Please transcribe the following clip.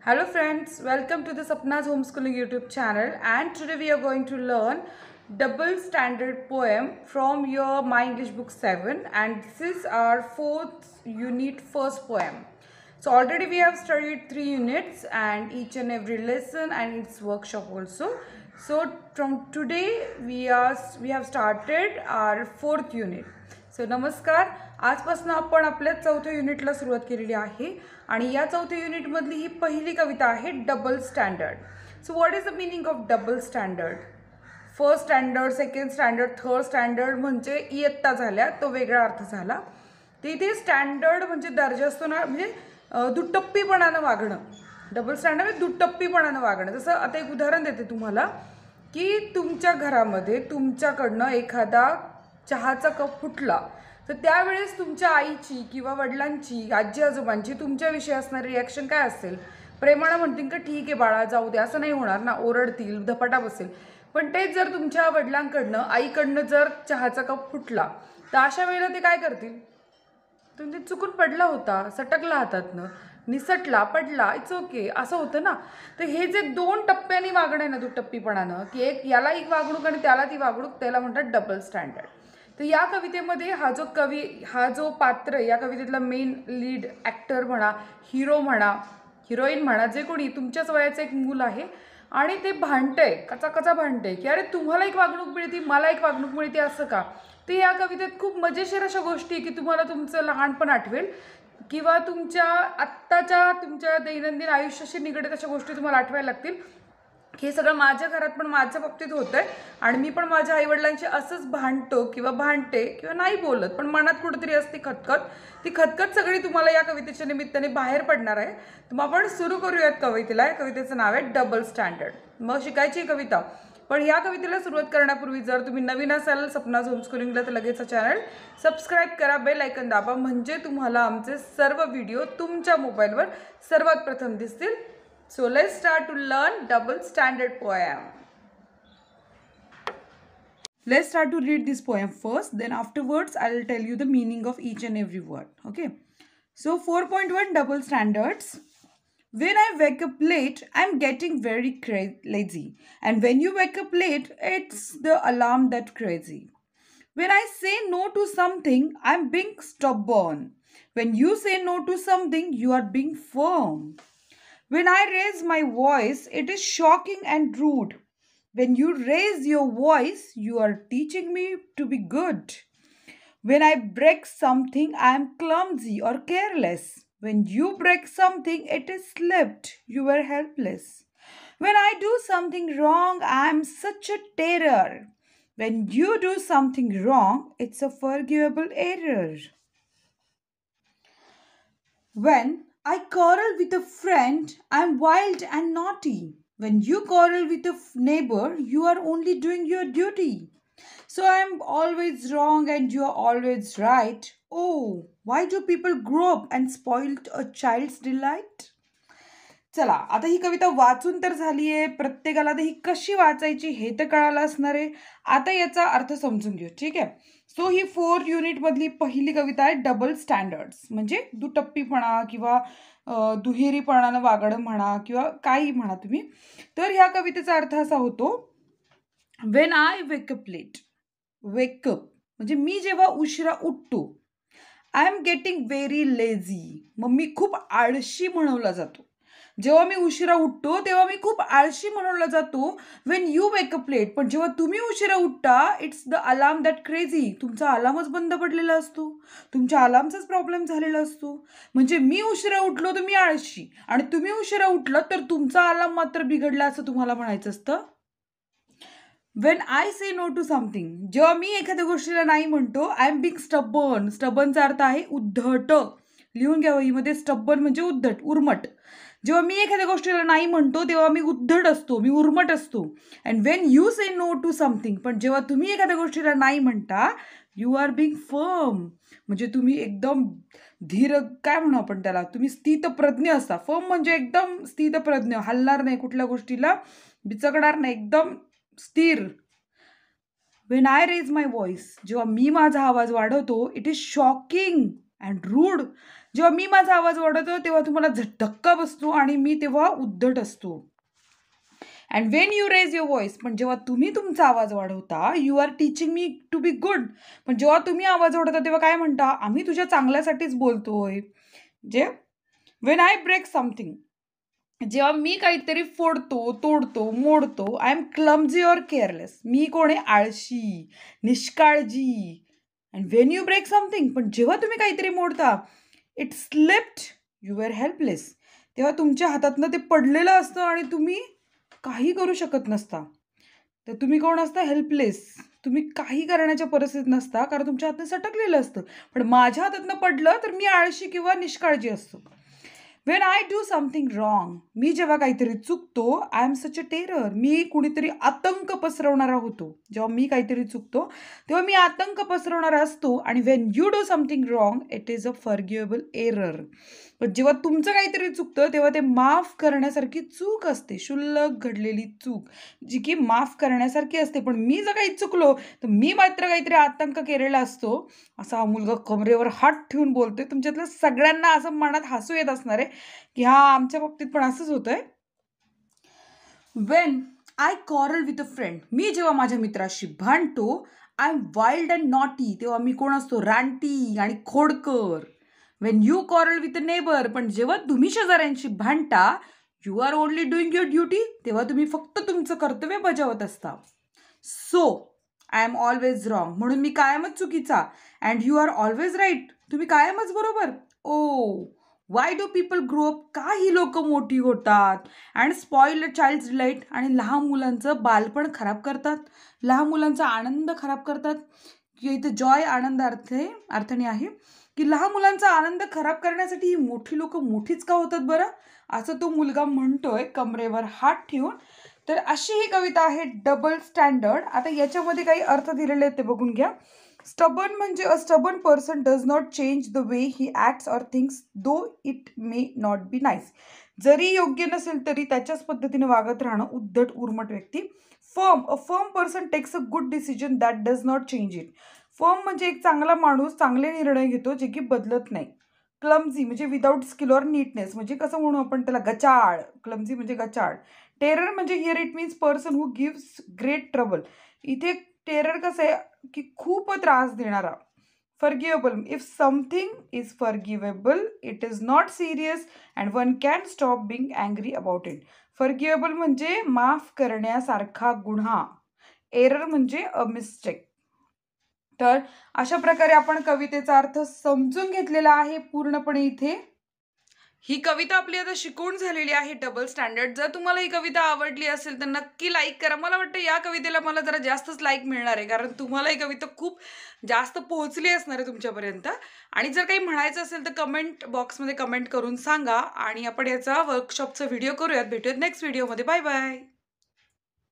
Hello friends, welcome to the Sapna's homeschooling YouTube channel, and today we are going to learn double standard poem from your My English book 7, and this is our 4th unit first poem. So already we have studied 3 units and each and every lesson and its workshop also. So from today we have started our 4th unit. So नमस्कार, आजपासून आपण आपल्या 4थ्या युनिटला सुरुवात केलेली आहे आणि या 4थ्या युनिटमधली ही पहिली कविता आहे double standard. So what is the meaning of double standard? First standard, second standard, third standard म्हणजे इयत्ता झाल्या, तो वेगळा अर्थ झाला. तर इथे स्टँडर्ड म्हणजे दर्जा असतो ना, म्हणजे दुटप्पीपणानं वागणं. डबल स्टँडर्ड म्हणजे दुटप्पीपणानं वागणं. जसं आता एक उदाहरण देते तुम्हाला की तुमच्या घरामध्ये तुमच्याकडनं एखादा चहाचा कप फुटला तर त्यावेळेस तुमच्या आईची किंवा वडिलांची, आजी आजोबांची तुमच्याविषयी असणारी रिॲक्शन काय असेल? प्रेमानं म्हणतील का ठीक आहे बाळा जाऊ दे, असं नाही होणार ना, ओरडतील, धपाटा बसेल. पण तेच जर तुमच्या वडिलांकडनं, आईकडनं जर चहाचा कप फुटला तर अशा वेळेला ते काय करतील? तुम्ही चुकून पडला होता, सटकला हातातनं, निसटला, पडला, इट्स ओके, असं होतं ना. तर हे जे 2 टप्प्यांनी वागणं आहे ना, दुटप्पीपणानं, की एक याला एक वागणूक आणि त्याला ती वागणूक, त्याला म्हणतात डबल स्टँडर्ड. तर या कवितेमध्ये हा जो पात्र, या कवितेतला मेन लीड ॲक्टर म्हणा, हिरो म्हणा, हिरोईन म्हणा, जे कोणी तुमच्याच वयाचं एक मूल आहे आणि ते भांडतंय, कचा भांडतंय की अरे तुम्हाला एक वागणूक मिळते, मला एक वागणूक मिळते, असं का? ते या कवितेत खूप मजेशीर अशा गोष्टी की तुम्हाला तुमचं लहानपण आठवेल किंवा तुमच्या दैनंदिन आयुष्याशी निगडीत अशा गोष्टी तुम्हाला आठवायला लागतील. हे सगळं माझ्या घरात पण माझ्या बाबतीत होतं आहे आणि मी पण माझ्या आईवडिलांशी असंच भांडतो किंवा भांडते किंवा नाही बोलत, पण मनात कुठेतरी असते खतखत. ती खतखत सगळी तुम्हाला या कवितेच्या निमित्ताने बाहेर पडणार आहे. तर मग आपण सुरू करूयात कवितेला. या कवितेचं नाव आहे डबल स्टँडर्ड. मग शिकायची कविता. पण या कवितेला सुरुवात करण्यापूर्वी जर तुम्ही नवीन असाल सपनाज होमस्कूलिंगला तर लगेच चॅनल सबस्क्राईब करा, बेल आयकन दाबा, म्हणजे तुम्हाला आमचे सर्व व्हिडिओ तुमच्या मोबाईलवर सर्वात प्रथम दिसतील. So let's start to learn double standard poem. Let's start to read this poem first, then afterwards I will tell you the meaning of each and every word. Okay. So 4.1 double standards. When I wake up late, I'm getting very lazy. And when you wake up late, it's the alarm that crazy. When I say no to something, I'm being stubborn. When you say no to something, you are being firm. When I raise my voice, it is shocking and rude. When you raise your voice, you are teaching me to be good. When I break something, I am clumsy or careless. When you break something, it is slipped. You are helpless. When I do something wrong, I am such a terror. When you do something wrong, it's a forgivable error. When I quarrel with a friend, I am wild and naughty. When you quarrel with a neighbor, you are only doing your duty. So I am always wrong and you are always right. Oh, why do people grow up and spoil a child's delight? चला, आता ही कविता वाचून तर झाली आहे. प्रत्येकाला आता ही कशी वाचायची हे तर कळालं असणार आहे. आता याचा अर्थ समजून घेऊ, ठीक आहे? सो ही 4 युनिटमधली पहिली कविता आहे डबल स्टँडर्ड्स, म्हणजे दुटप्पीपणा किंवा दुहेरीपणानं वागणं म्हणा किंवा काही म्हणा तुम्ही. तर ह्या कवितेचा अर्थ असा होतो, when I wake up late. Wake up म्हणजे मी जेव्हा उशिरा उठतो. I am getting very lazy, मग मी खूप आळशी म्हणवला जातो. जेव्हा मी उशिरा उठतो तेव्हा मी खूप आळशी म्हणवला जातो. वेन यू वेकअप लेट, पण जेव्हा तुम्ही उशिरा उठता, it's the alarm that crazy. तुमचा अलार्मच बंद पडलेला असतो, तुमच्या अलार्मचाच प्रॉब्लेम झालेला असतो. म्हणजे मी उशिरा उठलो तर मी आळशी आणि तुम्ही उशिरा उठलं तर तुमचा अलार्म मात्र बिघडला, असं तुम्हाला म्हणायचं असतं. When I say no to something, जेव्हा मी एखाद्या गोष्टीला नाही म्हणतो, आय एम बिंग स्टबर्न. स्टबर्नचा अर्थ आहे उद्धट. लिहून घ्या वहीमध्ये. स्टबर्न म्हणजे उद्धट, उर्मट. जेव्हा मी एखाद्या गोष्टीला नाही म्हणतो तेव्हा मी उद्धट असतो, मी उर्मट असतो. And when you say no to something, पण जेव्हा तुम्ही एखाद्या गोष्टीला नाही म्हणता, यू आर बिंग फर्म, म्हणजे तुम्ही एकदम धीर, काय म्हणू आपण त्याला, तुम्ही स्थितप्रज्ञ असता. फर्म म्हणजे एकदम स्थितप्रज्ञ, हलणार नाही कुठल्या गोष्टीला, बिचकणार नाही, एकदम स्थिर. When I raise my voice, जेव्हा मी माझा आवाज वाढवतो, it is shocking and rude. जेव्हा मी माझा आवाज वाढवतो तेव्हा तुम्हाला धक्का बसतो आणि मी तेव्हा उद्धट असतो. And when you raise your voice, पण जेव्हा तुम्ही तुमचा आवाज वाढवता, you are teaching me to be good. पण जेव्हा तुम्ही आवाज वाढवता तेव्हा काय म्हणता, आम्ही तुझ्या चांगल्यासाठीच बोलतोय. जे वेन आय ब्रेक समथिंग, जेव्हा मी काहीतरी फोडतो, तोडतो, मोडतो, I am clumsy or careless. मी कोण आहे, आळशी, निष्काळजी. And when you break something, पण जेव्हा तुम्ही काहीतरी मोडता, it slipped, you are helpless. तेव्हा तुमच्या हातातनं ते पडलेलं असतं आणि तुम्ही काही करू शकत नसता. तर तुम्ही कोण असता, हेल्पलेस. तुम्ही काही करण्याच्या परिस्थितीत नसता कारण तुमच्या हातनं सटकलेलं असतं. पण माझ्या हातातनं पडलं तर मी आळशी किंवा निष्काळजी असतो. When I do something wrong, मी जेव्हा काहीतरी चुकतो, I am such a terror. मी कुणीतरी आतंक पसरवणारा होतो. जेव्हा मी काहीतरी चुकतो तेव्हा मी आतंक पसरवणारा असतो. आणि Wien you do something wrong, it is a forgivable error. पण जेव्हा तुमचं काहीतरी चुकतं तेव्हा ते माफ करण्यासारखी चूक असते, क्षुल्लक घडलेली चूक जी की माफ करण्यासारखी असते. पण मी जर काही चुकलो तर मी मात्र काहीतरी आतंक केलेला असतो. असा हा मुलगा कमरेवर हात ठेवून बोलतोय. तुमच्यातल्या सगळ्यांना असं मनात हसू येत असणार आहे की हा आमच्या बाबतीत पण असंच होतंय. When I quarrel with a friend, मी जेव्हा माझ्या मित्राशी भांडतो, I am wild and naughty. तेव्हा मी कोण असतो, रानटी आणि खोडकर. When you quarrel with a neighbour, पण जेव्हा तुम्ही शेजाऱ्यांशी भांडता, you are only doing your duty. तेव्हा तुम्ही फक्त तुमचं कर्तव्य बजावत असता. So I am always wrong, म्हणून मी कायमच चुकीचा. And you are always right, तुम्ही कायमच बरोबर. Oh why do people grow up, का ही लोक मोठी होतात and spoil a child's delight, आणि लहान मुलांचं बालपण खराब करतात, लहान मुलांचा आनंद खराब करतात. की इथे जॉय आनंद अर्थाने आहे की लहान मुलांचा आनंद खराब करण्यासाठी ही मोठी लोक मोठीच का होतात बरं, असं तो मुलगा म्हणतोय कमरेवर हात ठेवून. तर अशी ही कविता आहे, डबल स्टँडर्ड. आता याच्यामध्ये काही अर्थ दिलेले आहेत ते बघून घ्या. स्टबर्न म्हणजे a stubborn person does not change the way he acts or thinks though it may not be nice. जरी योग्य नसेल तरी त्याच्याच पद्धतीने वागत राहणं उद्धट उर्मट व्यक्ती. Firm, a firm person takes a good decision that does not change it. Firm म्हणजे एक चांगला माणूस चांगले निर्णय घेतो जे की बदलत नाही. क्लमझी म्हणजे विदाऊट स्किल ऑर नीटनेस, म्हणजे कसं म्हणू आपण त्याला, गचाळ. क्लमझी म्हणजे गचाळ. टेरर म्हणजे here it means person who gives great trouble. इथे टेरर कसं आहे की खूप त्रास देणारा. Forgivable, if something is forgivable it is not serious and one can stop Bing angry about it. Forgivable म्हणजे माफ करण्यासारखा गुन्हा. एरर म्हणजे अ मिस्टेक. तर अशा प्रकारे आपण कवितेचा अर्थ समजून घेतलेला आहे पूर्णपणे इथे. ही कविता आपली आता शिकवून झालेली आहे, डबल स्टँडर्ड. जर तुम्हाला ही कविता आवडली असेल तर नक्की लाईक करा. मला वाटतं या कवितेला मला जरा जास्तच लाईक मिळणार आहे कारण तुम्हाला ही कविता खूप जास्त पोहोचली असणार आहे तुमच्यापर्यंत. आणि जर काही म्हणायचं असेल तर कमेंट बॉक्समध्ये कमेंट करून सांगा आणि आपण याचा वर्कशॉपचा व्हिडिओ करूयात. भेटूयात नेक्स्ट व्हिडिओमध्ये. Bye bye.